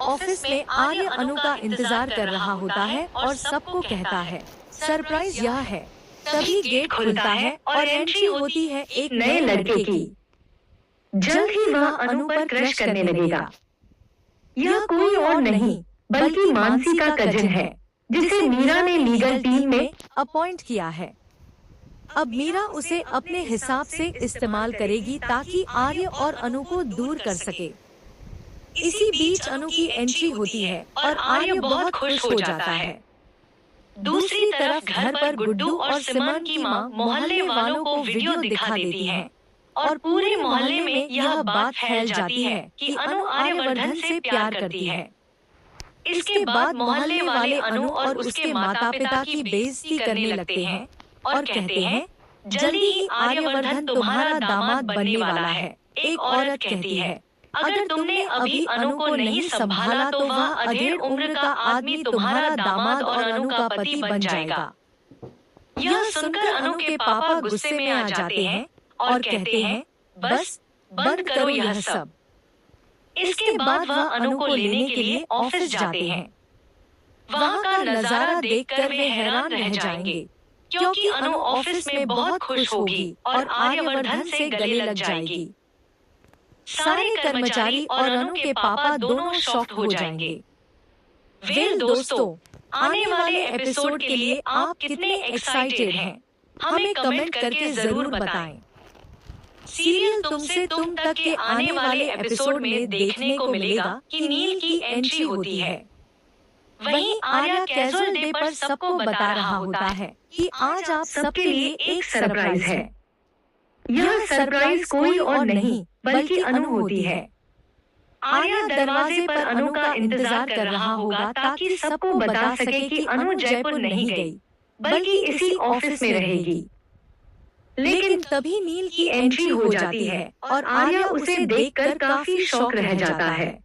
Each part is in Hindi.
ऑफिस में आर्य अनु का इंतजार कर रहा होता है और सबको कहता है, सरप्राइज यह है। तभी गेट खुलता है और एंट्री होती है एक नए लड़के की। जल्द ही वह अनु पर क्रश करने लगेगा। यह कोई और नहीं बल्कि मानसी का कजिन है, जिसे मीरा ने लीगल टीम में अपॉइंट किया है। अब मीरा उसे अपने हिसाब से इस्तेमाल करेगी ताकि आर्य और अनु को दूर कर सके। इसी बीच अनु की एंट्री होती है और आर्य बहुत खुश हो जाता है। दूसरी तरफ घर पर गुड्डू और सिमरन की मां मोहल्ले वालों को वीडियो दिखा देती हैं और पूरे मोहल्ले में यह बात फैल जाती है कि अनु आर्यवर्धन से प्यार करती है। इसके बाद मोहल्ले वाले अनु और उसके माता पिता की बेइज्जती करने लगते हैं और कहते हैं, जल्दी ही आर्यवर्धन तुम्हारा दामाद बनने वाला है। एक औरत कहती है, अगर तुमने अभी अनु को नहीं संभाला तो वह अधेड़ उम्र का आदमी तुम्हारा दामाद और अनु का पति बन जाएगा। यह सुनकर अनु के पापा गुस्से में आ जाते हैं और कहते हैं, बस बंद करो यह सब। इसके बाद वह अनु को लेने के लिए ऑफिस जाते हैं। वहाँ का नजारा देखकर वे हैरान रह जाएंगे, क्योंकि अनु ऑफिस में बहुत खुश होगी और आर्यवर्धन से गले लग जाएगी। सारे कर्मचारी और अनु के पापा दोनों शॉक हो जाएंगे। वेल दोस्तों, आने वाले एपिसोड के लिए आप कितने एक्साइटेड हैं? हमें कमेंट करके जरूर बताएं। सीरियल तुमसे तुम तक के आने वाले एपिसोड में देखने को मिलेगा कि नील की एंट्री होती है। वहीं आर्या कैजुअल डे पर सबको बता रहा होता है कि आज आप सबके लिए एक सरप्राइज है। यह सरप्राइज कोई और नहीं बल्कि अनु होती है। आर्या दरवाजे पर अनु का इंतजार कर रहा होगा ताकि सबको बता सके कि अनु जयपुर नहीं गई, बल्कि इसी ऑफिस में रहेगी। लेकिन तभी नील की एंट्री हो जाती है और आर्या उसे देखकर काफी शॉक रह जाता है।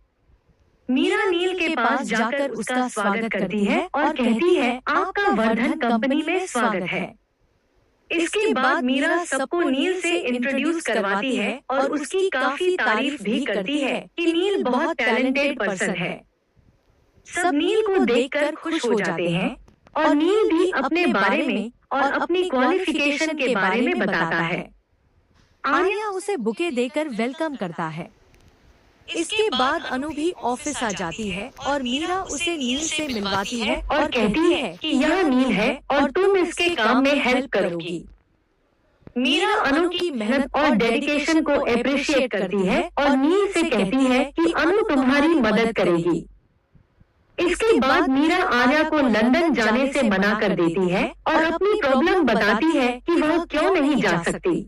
मीरा नील के पास जाकर उसका स्वागत करती है और कहती है, आपका वर्धन कंपनी में स्वागत है। इसके बाद मीरा सबको नील से इंट्रोड्यूस करवाती है और उसकी काफी तारीफ भी करती है कि नील बहुत टैलेंटेड पर्सन है। सब नील को देखकर खुश हो जाते हैं और नील भी अपने बारे में और अपनी क्वालिफिकेशन के बारे में बताता है। आर्या उसे बुके देकर वेलकम करता है। इसके बाद अनु भी ऑफिस आ जाती है और मीरा उसे नील से मिलवाती है और कहती है कि यह नील है और तुम इसके काम में हेल्प करोगी। मीरा अनु की मेहनत और डेडिकेशन को अप्रिशिएट करती है और नील से कहती है कि अनु तुम्हारी मदद करेगी। इसके बाद मीरा आर्या को लंदन जाने से मना कर देती है और अपनी प्रॉब्लम बताती है कि वह क्यों नहीं जा सकती।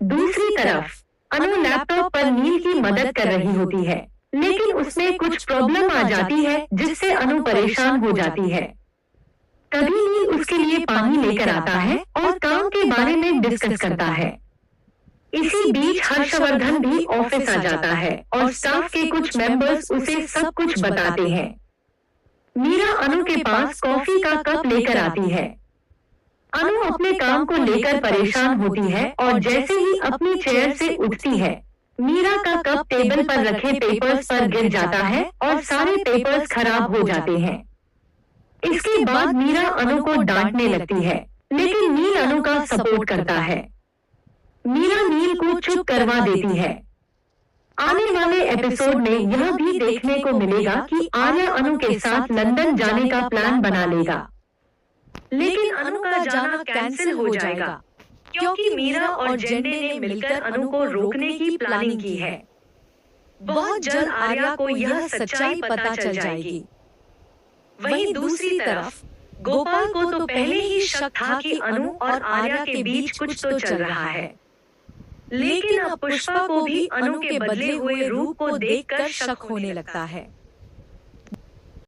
दूसरी तरफ अनु लैपटॉप पर नील की मदद कर रही होती है, लेकिन उसमें कुछ प्रॉब्लम आ जाती है जिससे अनु परेशान हो जाती है। तभी नील उसके लिए पानी लेकर आता है और काम के बारे में डिस्कस करता है। इसी बीच हर्षवर्धन भी ऑफिस आ जाता है और स्टाफ के कुछ मेंबर्स उसे सब कुछ बताते हैं। मीरा अनु के पास कॉफी का कप लेकर आती है। अनु अपने काम को लेकर परेशान होती है और जैसे ही अपनी चेयर से उठती है, मीरा का कप टेबल पर रखे पेपर्स पर गिर जाता है और सारे पेपर्स खराब हो जाते हैं। इसके बाद मीरा अनु को डांटने लगती है, लेकिन नील अनु का सपोर्ट करता है। मीरा नील को चुप करवा देती है। आने वाले एपिसोड में यह भी देखने को मिलेगा कि आर्या अनु के साथ लंदन जाने का प्लान बना लेगा, लेकिन अनु का जाना कैंसिल हो जाएगा क्योंकि मीरा और जेंडे ने मिलकर अनु को रोकने की प्लानिंग की है। बहुत जल्द आर्या को यह सच्चाई पता चल जाएगी। वहीं दूसरी तरफ गोपाल को तो पहले ही शक था कि अनु और आर्या के बीच कुछ तो चल रहा है, लेकिन अब पुष्पा को भी अनु के बदले हुए रूप को देखकर शक होने लगता है।